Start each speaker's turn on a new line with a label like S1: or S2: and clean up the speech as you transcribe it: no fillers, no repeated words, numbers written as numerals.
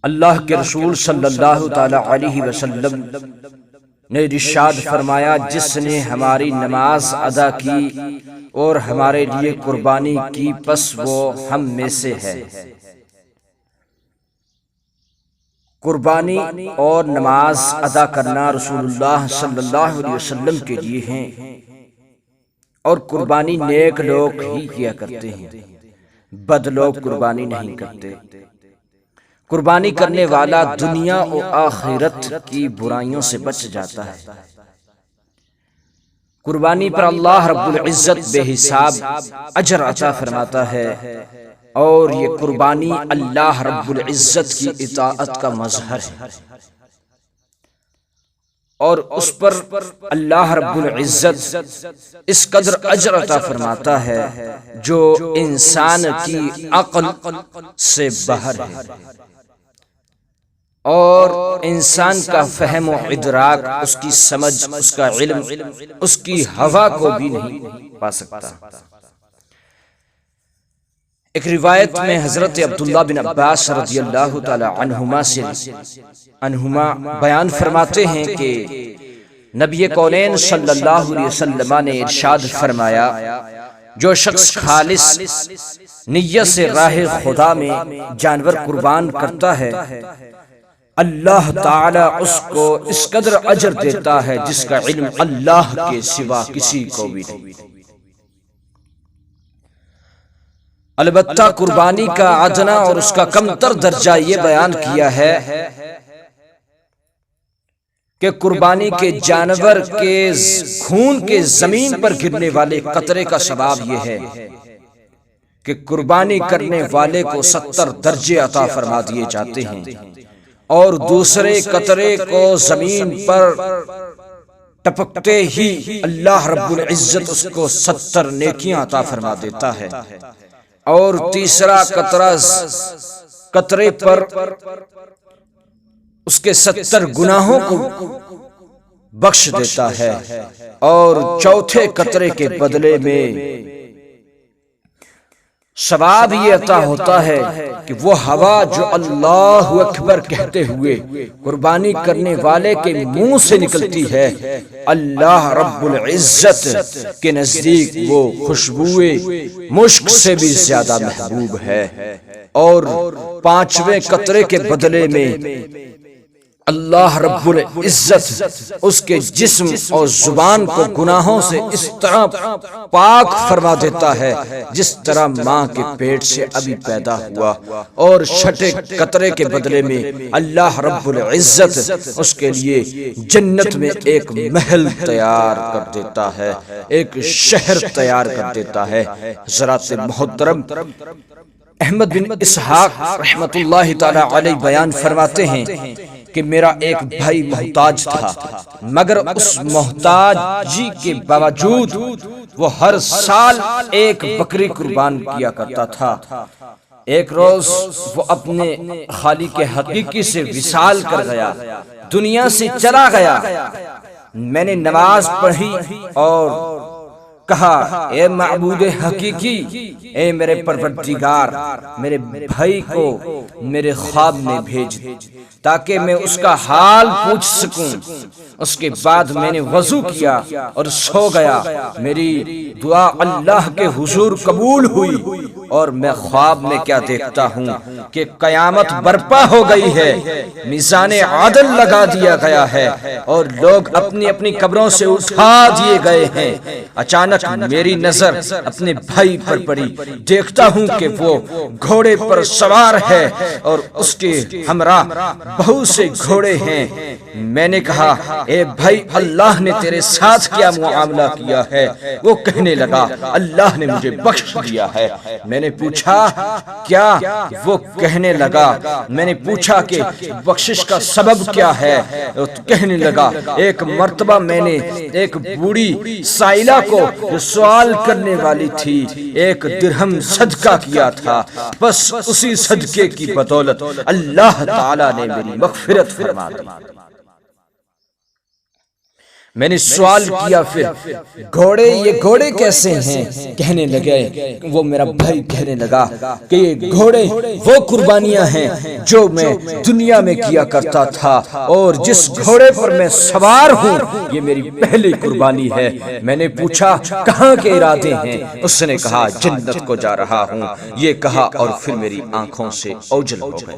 S1: اللہ کے رسول صلی اللہ تعالی علیہ وسلم نے ارشاد فرمایا، جس نے ہماری نماز ادا کی اور ہمارے لیے قربانی کی پس وہ ہم میں سے ہے۔ قربانی اور نماز ادا کرنا رسول اللہ صلی اللہ علیہ وسلم کے لیے ہیں، اور قربانی نیک لوگ ہی کیا کرتے ہیں، بد لوگ قربانی نہیں کرتے۔ قربانی کرنے والا دنیا و آخرت کی برائیوں سے بچ جاتا ہے۔ قربانی پر اللہ رب العزت بے حساب اجر عطا فرماتا ہے، اور یہ قربانی اللہ رب العزت کی اطاعت کا مظہر ہے، اور اس پر اللہ رب العزت اس قدر اجر عطا فرماتا ہے جو انسان کی عقل سے باہر ہے، اور انسان کا فہم و ادراک، اس کی سمجھ، اس کا علم، اس کی ہوا کو بھی نہیں پا سکتا۔ ایک روایت میں حضرت عبداللہ بن عباس رضی اللہ تعالی عنہما بیان فرماتے ہیں کہ نبی کونین صلی اللہ علیہ وسلم نے ارشاد فرمایا، جو شخص خالص نیت سے راہ خدا میں جانور قربان کرتا ہے، اللہ تعالی اس کو اس قدر اجر دیتا ہے جس کا علم اللہ کے سوا کسی کو بھی نہیں۔ البتہ قربانی کا ادنا اور اس کا کمتر درجہ یہ بیان کیا ہے کہ قربانی کے جانور کے خون کے زمین پر گرنے والے قطرے کا ثواب یہ ہے کہ قربانی کرنے والے کو 70 درجے عطا فرما دیے جاتے ہیں، اور دوسرے قطرے کو زمین پر ٹپکتے ہی اللہ رب العزت اس کو 70 نیکیاں عطا فرما دیتا ہے، اور تیسرا قطرے پر اس کے 70 گناہوں کو بخش دیتا ہے، اور چوتھے قطرے کے بدلے میں ثواب یہ عطا ہوتا ہے کہ وہ ہوا جو اللہ اکبر کہتے ہوئے قربانی کرنے والے کے منہ سے نکلتی ہے، اللہ رب العزت کے نزدیک وہ خوشبوئے مشک سے بھی زیادہ محبوب ہے، اور 5ویں قطرے کے بدلے میں اللہ رب العزت اس کے جسم اور زبان کو گناہوں سے اس طرح پاک فرما دیتا ہے جس طرح ماں کے پیٹ سے ابھی پیدا ہوا، اور 6 قطرے کے بدلے میں اللہ رب العزت اس کے لیے جنت میں ایک محل تیار کر دیتا ہے، ایک شہر تیار کر دیتا ہے۔ حضرات محترم، احمد بن اسحاق رحمت اللہ تعالی علیہ بیان فرماتے ہیں کہ میرا ایک بھائی محتاج تھا، مگر اس محتاجی کے باوجود وہ ہر سال ایک بکری قربان کیا کرتا تھا۔ ایک روز وہ اپنے خالق حقیقی سے وصال کر گیا، دنیا سے چلا گیا۔ میں نے نماز پڑھی اور کہا، اے معبود حقیقی، اے میرے پروردگار، میرے بھائی کو میرے خواب میں بھیج تاکہ میں اس کا حال پوچھ سکوں۔ اس کے بعد میں نے وضو کیا اور سو گیا۔ میری دعا اللہ کے حضور قبول ہوئی، اور میں خواب میں کیا دیکھتا ہوں کہ قیامت برپا ہو گئی ہے، میزان عدل لگا دیا گیا ہے، اور لوگ اپنی اپنی قبروں سے اٹھا دیے گئے ہیں۔ اچانک میری نظر اپنے بھائی پر پڑی، دیکھتا ہوں کہ وہ گھوڑے پر سوار ہے اور اس کے ہمراہ بہت سے گھوڑے ہیں۔ میں نے کہا، اے بھائی، اللہ نے تیرے ساتھ کیا معاملہ کیا ہے؟ وہ کہنے لگا، اللہ نے مجھے بخش دیا ہے۔ میں نے پوچھا کیا؟ وہ کہنے لگا، میں نے پوچھا کہ بخشش کا سبب کیا ہے؟ وہ کہنے لگا، ایک مرتبہ میں نے ایک بوڑھی سائلہ کو جو سوال کرنے والی تھی 1 درہم صدقہ کیا تھا، بس اسی صدقے کی بدولت اللہ تعالی نے میری مغفرت فرما دی۔ میں نے سوال کیا پھر گھوڑے یہ گھوڑے کیسے ہیں؟ کہنے لگے وہ میرا بھائی کہنے لگا کہ یہ گھوڑے وہ قربانیاں ہیں جو میں دنیا میں کیا کرتا تھا، اور جس گھوڑے پر میں سوار ہوں یہ میری پہلی قربانی ہے۔ میں نے پوچھا کہاں کے ارادے ہیں؟ اس نے کہا جنت کو جا رہا ہوں۔ یہ کہا اور پھر میری آنکھوں سے اوجھل ہو گیا۔